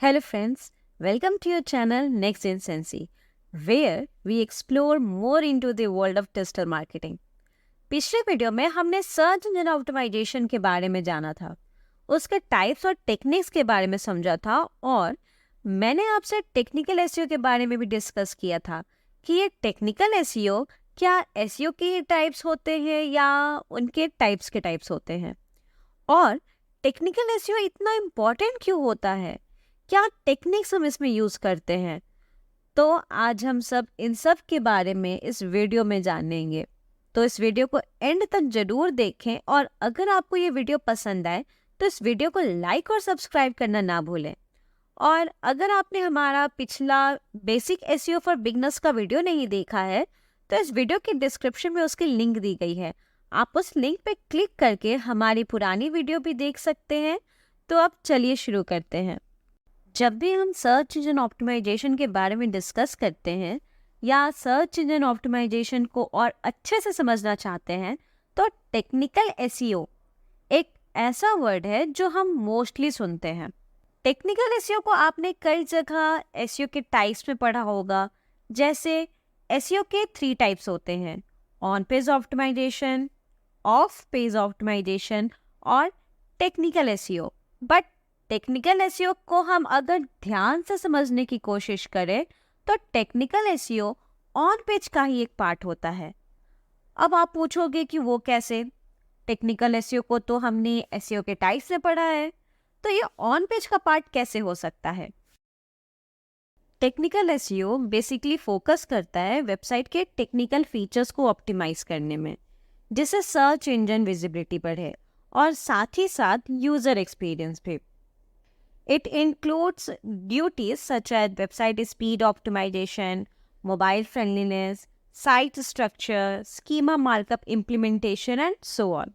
Hello friends, welcome to your channel Next Gen Sensi, where we explore more into the world of digital marketing. पिछले video में हमने search engine optimisation के बारे में जाना था, उसके टाइप्स और टेक्निक्स के बारे में समझा था और मैंने आपसे टेक्निकल एसईओ के बारे में भी डिस्कस किया था कि ये टेक्निकल एसईओ क्या एसईओ के ही टाइप्स होते हैं या उनके टाइप्स के टाइप्स होते हैं, और टेक्निकल एसईओ इतना इम्पोर्टेंट क्यों होता है, क्या टेक्निक्स हम इसमें यूज़ करते हैं। तो आज हम सब इन सब के बारे में इस वीडियो में जानेंगे। तो इस वीडियो को एंड तक जरूर देखें और अगर आपको ये वीडियो पसंद आए तो इस वीडियो को लाइक और सब्सक्राइब करना ना भूलें। और अगर आपने हमारा पिछला बेसिक एसईओ फॉर बिगनर्स का वीडियो नहीं देखा है तो इस वीडियो के डिस्क्रिप्शन में उसकी लिंक दी गई है, आप उस लिंक पे क्लिक करके हमारी पुरानी वीडियो भी देख सकते हैं। तो अब चलिए शुरू करते हैं। जब भी हम सर्च इंजन ऑप्टिमाइजेशन के बारे में डिस्कस करते हैं या सर्च इंजन ऑप्टिमाइजेशन को और अच्छे से समझना चाहते हैं तो टेक्निकल एसईओ एक ऐसा वर्ड है जो हम मोस्टली सुनते हैं। टेक्निकल एसईओ को आपने कई जगह एसईओ के टाइप्स में पढ़ा होगा, जैसे एसईओ के 3 टाइप्स होते हैं: on page optimization, off page optimization और technical SEO. But technical SEO को हम अगर ध्यान से समझने की कोशिश करें तो टेक्निकल एसईओ ऑन पेज का ही एक पार्ट होता है। अब आप पूछोगे कि वो कैसे? टेक्निकल एसईओ को तो हमने एसईओ के टाइप्स में पढ़ा है, तो ये ऑन पेज का पार्ट कैसे हो सकता है? टेक्निकल एसईओ बेसिकली फोकस करता है वेबसाइट के टेक्निकल फीचर्स को ऑप्टिमाइज करने में, जिससे सर्च इंजन विजिबिलिटी बढ़े और साथ ही साथ यूजर एक्सपीरियंस भी। It includes duties such as website speed optimization, mobile friendliness, site structure, schema markup implementation and so on.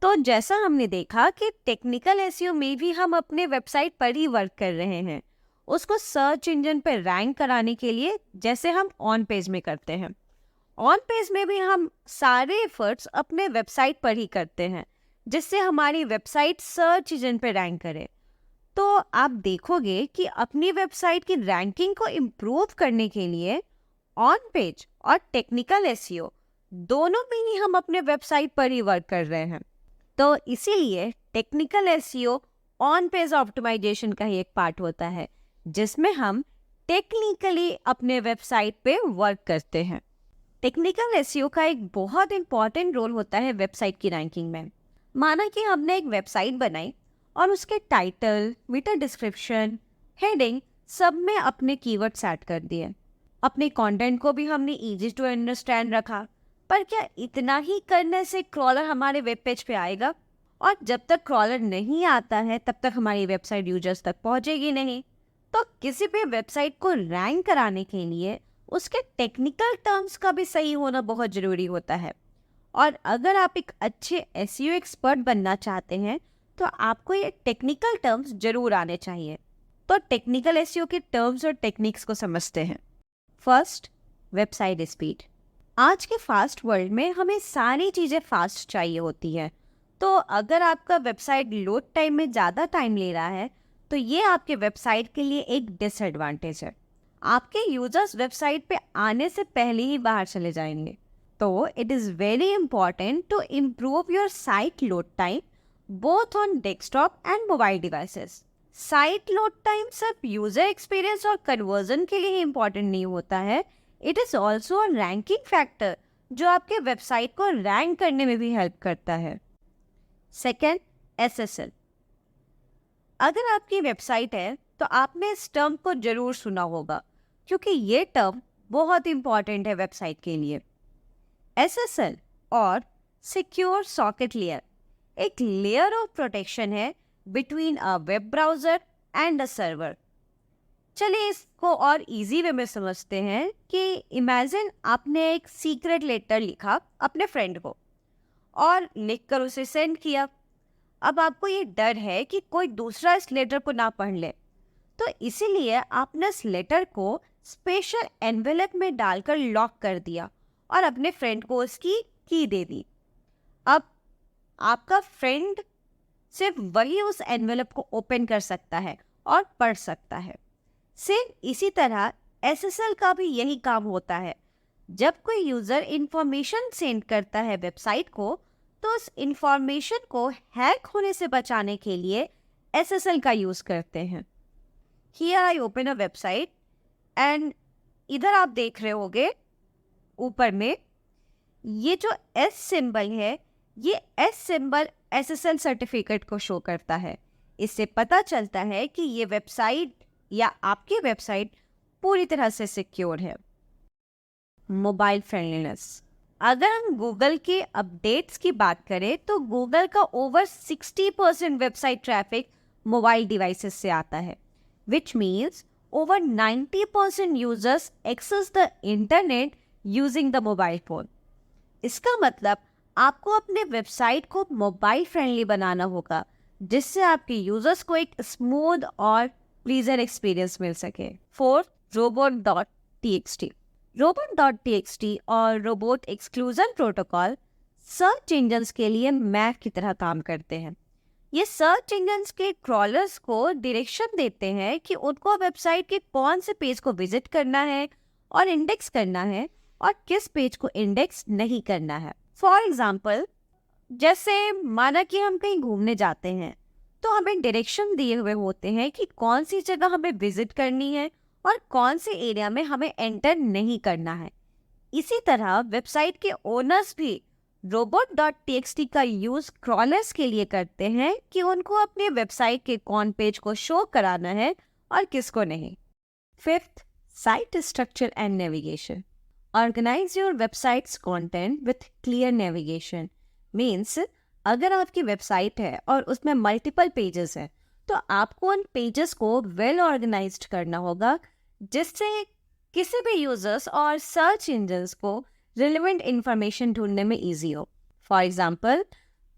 तो जैसा हमने देखा कि टेक्निकल एसईओ में भी हम अपने वेबसाइट पर ही वर्क कर रहे हैं, उसको सर्च इंजन पर रैंक कराने के लिए, जैसे हम ऑन पेज में करते हैं। ऑन पेज में भी हम सारे एफर्ट्स अपने वेबसाइट पर ही करते हैं, जिससे हमारी वेबसाइट सर्च इंजन पर रैंक करे। तो आप देखोगे कि अपनी वेबसाइट की रैंकिंग को इम्प्रूव करने के लिए ऑन पेज और टेक्निकल एसईओ दोनों में ही हम अपने वेबसाइट पर ही वर्क कर रहे हैं। तो इसीलिए technical SEO on page optimisation का ही एक पार्ट होता है, जिसमें हम टेक्निकली अपने वेबसाइट पे वर्क करते हैं। टेक्निकल एसईओ का एक बहुत इंपॉर्टेंट रोल होता है वेबसाइट की रैंकिंग में। माना कि हमने एक वेबसाइट बनाई और उसके टाइटल, मीटर डिस्क्रिप्शन, हेडिंग सब में अपने कीवर्ड्स ऐड कर दिए। अपने कंटेंट को भी हमने इजी टू अंडरस्टैंड रखा। पर क्या इतना ही करने से क्रॉलर हमारे वेब पेज पे आएगा? और जब तक क्रॉलर नहीं आता है तब तक हमारी वेबसाइट यूजर्स तक पहुंचेगी नहीं। तो किसी भी वेबसाइट को रैंक कराने के लिए उसके टेक्निकल टर्म्स का भी सही होना बहुत ज़रूरी होता है। और अगर आप एक अच्छे एसईओ एक्सपर्ट बनना चाहते हैं तो आपको ये टेक्निकल टर्म्स जरूर आने चाहिए। तो टेक्निकल एसईओ के टर्म्स और टेक्निक्स को समझते हैं। First, website speed. आज के फास्ट वर्ल्ड में हमें सारी चीज़ें फास्ट चाहिए होती हैं। तो अगर आपका वेबसाइट लोड टाइम में ज़्यादा टाइम ले रहा है तो ये आपके वेबसाइट के लिए एक डिसएडवांटेज है। आपके यूजर्स वेबसाइट पे आने से पहले ही बाहर चले जाएंगे। तो it is very important to improve your site load time both on desktop and mobile devices. Site load time सिर्फ यूजर एक्सपीरियंस और कन्वर्जन के लिए ही इम्पॉर्टेंट नहीं होता है, it is also a ranking factor जो आपके वेबसाइट को रैंक करने में भी हेल्प करता है। Second, SSL. अगर आपकी वेबसाइट है तो आपने इस टर्म को जरूर सुना होगा, क्योंकि ये टर्म बहुत इंपॉर्टेंट है वेबसाइट के लिए। एसएसएल और सिक्योर सॉकेट लेयर एक लेयर ऑफ प्रोटेक्शन है between a web browser and a server. चलिए इसको और इजी वे में समझते हैं कि इमेजिन आपने एक सीक्रेट लेटर लिखा अपने फ्रेंड को और लिखकर उसे सेंड किया। अब आपको ये डर है कि कोई दूसरा इस लेटर को ना पढ़ ले, तो इसीलिए आपने इस लेटर को स्पेशल एनवेलप में डालकर लॉक कर दिया और अपने फ्रेंड को उसकी की दे दी। अब आपका फ्रेंड सिर्फ वही उस एनवेलप को ओपन कर सकता है और पढ़ सकता है। सेम इसी तरह SSL का भी यही काम होता है। जब कोई यूजर इंफॉर्मेशन सेंड करता है वेबसाइट को, तो उस इंफॉर्मेशन को हैक होने से बचाने के लिए SSL का यूज करते हैं। Here I open a website and इधर आप देख रहे होगे ऊपर में ये जो S सिंबल है, ये S सिंबल SSL सर्टिफिकेट को शो करता है। इससे पता चलता है कि ये वेबसाइट या आपकी वेबसाइट पूरी तरह से सिक्योर है। Mobile friendliness. अगर हम गूगल के अपडेट्स की बात करें तो गूगल का over 60% website traffic mobile devices से आता है, which means over 90% users access the internet using the mobile phone. इसका मतलब आपको अपने वेबसाइट को मोबाइल फ्रेंडली बनाना होगा, जिससे आपके यूजर्स को एक स्मूथ और प्लीजर एक्सपीरियंस मिल सके। Fourth, robot.txt। robot.txt और robot exclusion protocol search engines के लिए मैप की तरह काम करते हैं। ये सर्च इंजन्स के क्रॉलर्स को डायरेक्शन देते हैं कि उनको वेबसाइट के कौन से पेज को विजिट करना है और इंडेक्स करना है और किस पेज को इंडेक्स नहीं करना है। फॉर एग्जाम्पल, जैसे माना कि हम कहीं घूमने जाते हैं तो हमें डायरेक्शन दिए हुए होते हैं कि कौन सी जगह हमें विजिट करनी है और कौन से एरिया में हमें एंटर नहीं करना है। इसी तरह वेबसाइट के ओनर्स भी robot.txt का यूज क्रॉलर्स के लिए करते हैं कि उनको अपने वेबसाइट के कौन पेज को शो कराना है और किसको नहीं। Fifth, site structure and navigation. Organise your website's content with clear navigation. Means अगर आपकी वेबसाइट है और उसमें मल्टीपल पेजेस हैं, तो आपको उन पेजेस को वेल ऑर्गेनाइज्ड करना होगा, जिससे किसी भी यूजर्स और सर्च इंजन्स को रिलेवेंट इंफॉर्मेशन ढूंढने में इजी हो। फॉर एग्जाम्पल,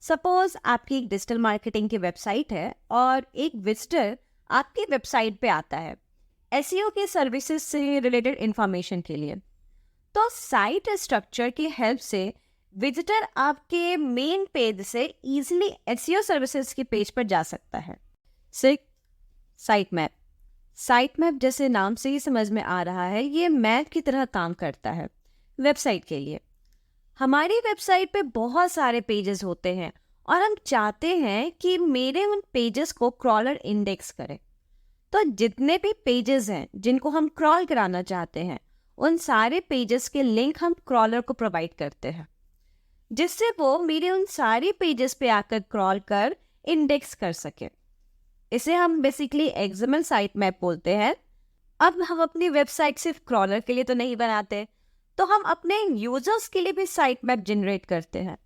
सपोज आपकी एक डिजिटल मार्केटिंग की वेबसाइट है और एक विजिटर आपकी वेबसाइट पे आता है SEO के सर्विसेज से रिलेटेड इंफॉर्मेशन के लिए, तो साइट स्ट्रक्चर की हेल्प से विजिटर आपके मेन पेज से इजीली SEO सर्विसेज के पेज पर जा सकता है। Six, site map. Site map जैसे नाम से ही समझ में आ रहा है, ये मैप की तरह काम करता है वेबसाइट के लिए। हमारी वेबसाइट पे बहुत सारे पेजेस होते हैं और हम चाहते हैं कि मेरे उन पेजेस को क्रॉलर इंडेक्स करे। तो जितने भी पेजेस हैं जिनको हम क्रॉल कराना चाहते हैं, उन सारे पेजेस के लिंक हम क्रॉलर को प्रोवाइड करते हैं, जिससे वो मेरे उन सारे पेजेस पे आकर क्रॉल कर इंडेक्स कर सके। इसे हम बेसिकली XML साइट मैप बोलते हैं। अब हम अपनी वेबसाइट सिर्फ क्रॉलर के लिए तो नहीं बनाते, तो हम अपने यूजर्स के लिए भी साइट मैप जनरेट करते हैं,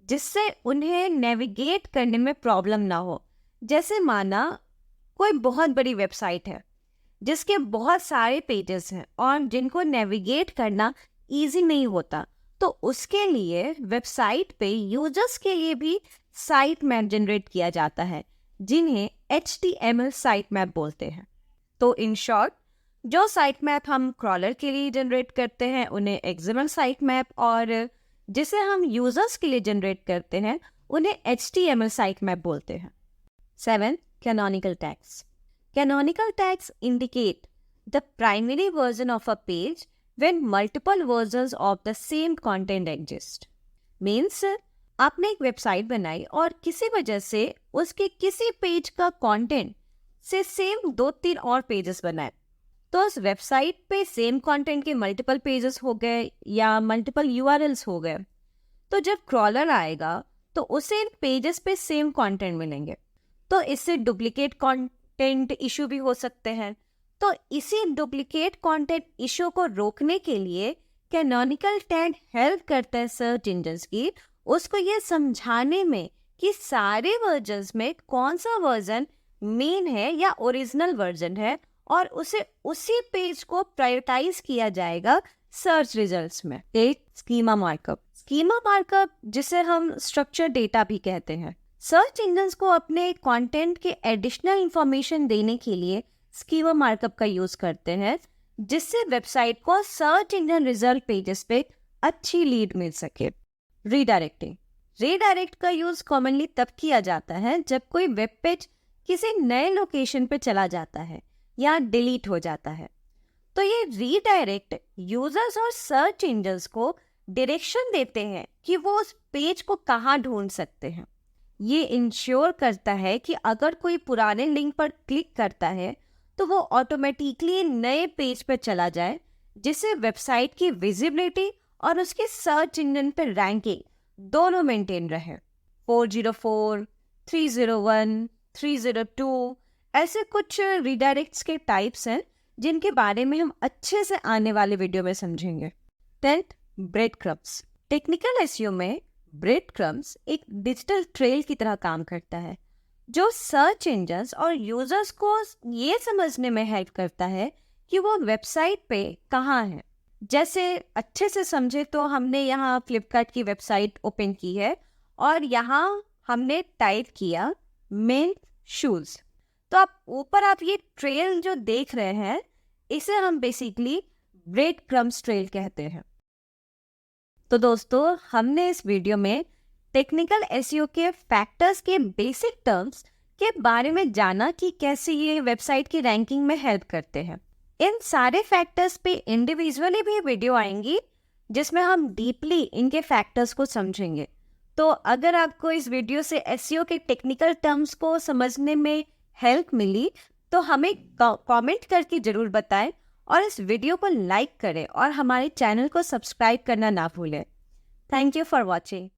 जिससे उन्हें नेविगेट करने में प्रॉब्लम ना हो। जैसे माना कोई बहुत बड़ी वेबसाइट है जिसके बहुत सारे पेजेस हैं और जिनको नेविगेट करना इजी नहीं होता, तो उसके लिए वेबसाइट पे यूजर्स के लिए भी साइट मैप जनरेट किया जाता है, जिन्हें HTML साइट मैप बोलते हैं। तो इन शॉर्ट, जो साइट मैप हम क्रॉलर के लिए जनरेट करते हैं उन्हें XML साइट मैप, और जिसे हम यूजर्स के लिए जनरेट करते हैं उन्हें HTML साइट मैप बोलते हैं। 7. Canonical tags. Canonical tags indicate the primary version of a page when multiple versions of the same content exist. Means आपने एक वेबसाइट बनाई और किसी वजह से उसके किसी पेज का कंटेंट से सेम 2-3 और पेजेस बनाए, तो उस वेबसाइट पे सेम कंटेंट के मल्टीपल पेजेस हो गए या मल्टीपल URLs हो गए, तो जब क्रॉलर आएगा तो उसे इन पेजेस पे सेम कंटेंट मिलेंगे, तो इससे डुप्लीकेट कंटेंट इशू भी हो सकते हैं। तो इसी डुप्लीकेट कंटेंट इशू को रोकने के लिए कैनोनिकल टैग हेल्प करता है सर्च इंजन्स की उसको ये समझाने में कि सारे वर्जन्स में कौन सा वर्जन मेन है या ओरिजिनल वर्जन है, और उसे उसी पेज को प्रायोरिटाइज किया जाएगा सर्च रिजल्ट्स में। 8. Schema markup. स्कीमा मार्कअप जिसे हम स्ट्रक्चर डेटा भी कहते हैं, सर्च इंजन्स को अपने कंटेंट के एडिशनल इंफॉर्मेशन देने के लिए स्कीमा मार्कअप का यूज करते हैं, जिससे वेबसाइट को सर्च इंजन रिजल्ट पेजेस पे अच्छी लीड मिल सके। रीडायरेक्टिंग। रीडायरेक्ट का यूज कॉमनली तब किया जाता है जब कोई वेब पेज किसी नए लोकेशन पे चला जाता है या डिलीट हो जाता है। तो ये रीडायरेक्ट यूजर्स और सर्च इंजन्स को डायरेक्शन देते हैं कि वो उस पेज को कहाँ ढूंढ सकते हैं। ये इंश्योर करता है कि अगर कोई पुराने लिंक पर क्लिक करता है तो वो ऑटोमेटिकली नए पेज पर चला जाए, जिससे वेबसाइट की विजिबिलिटी और उसके सर्च इंजन पर रैंकिंग दोनों मेंटेन रहे। 404, 301, 302 ऐसे कुछ रीडायरेक्ट्स के टाइप्स हैं जिनके बारे में हम अच्छे से आने वाले वीडियो में समझेंगे। 10th, bread crumbs. Technical SEO में ब्रेड क्रम्स एक डिजिटल ट्रेल की तरह काम करता है, जो सर्च इंजन्स और यूजर्स को ये समझने में हेल्प करता है कि वो वेबसाइट पे कहाँ है। जैसे अच्छे से समझे तो हमने यहाँ फ्लिपकार्ट की वेबसाइट ओपन की है और यहाँ हमने टाइप किया मेन शूज। तो आप ये ट्रेल जो देख रहे हैं, इसे हम बेसिकली ब्रेड क्रम्स ट्रेल कहते हैं। तो दोस्तों, हमने इस वीडियो में टेक्निकल एसईओ के फैक्टर्स के बेसिक टर्म्स के बारे में जाना कि कैसे ये वेबसाइट की रैंकिंग में हेल्प करते हैं। इन सारे फैक्टर्स पे इंडिविजुअली भी वीडियो आएंगी जिसमें हम डीपली इनके फैक्टर्स को समझेंगे। तो अगर आपको इस वीडियो से एसईओ के टेक्निकल टर्म्स को समझने में हेल्प मिली तो हमें कमेंट करके जरूर बताएं और इस वीडियो को लाइक करें और हमारे चैनल को सब्सक्राइब करना ना भूलें। Thank you for watching.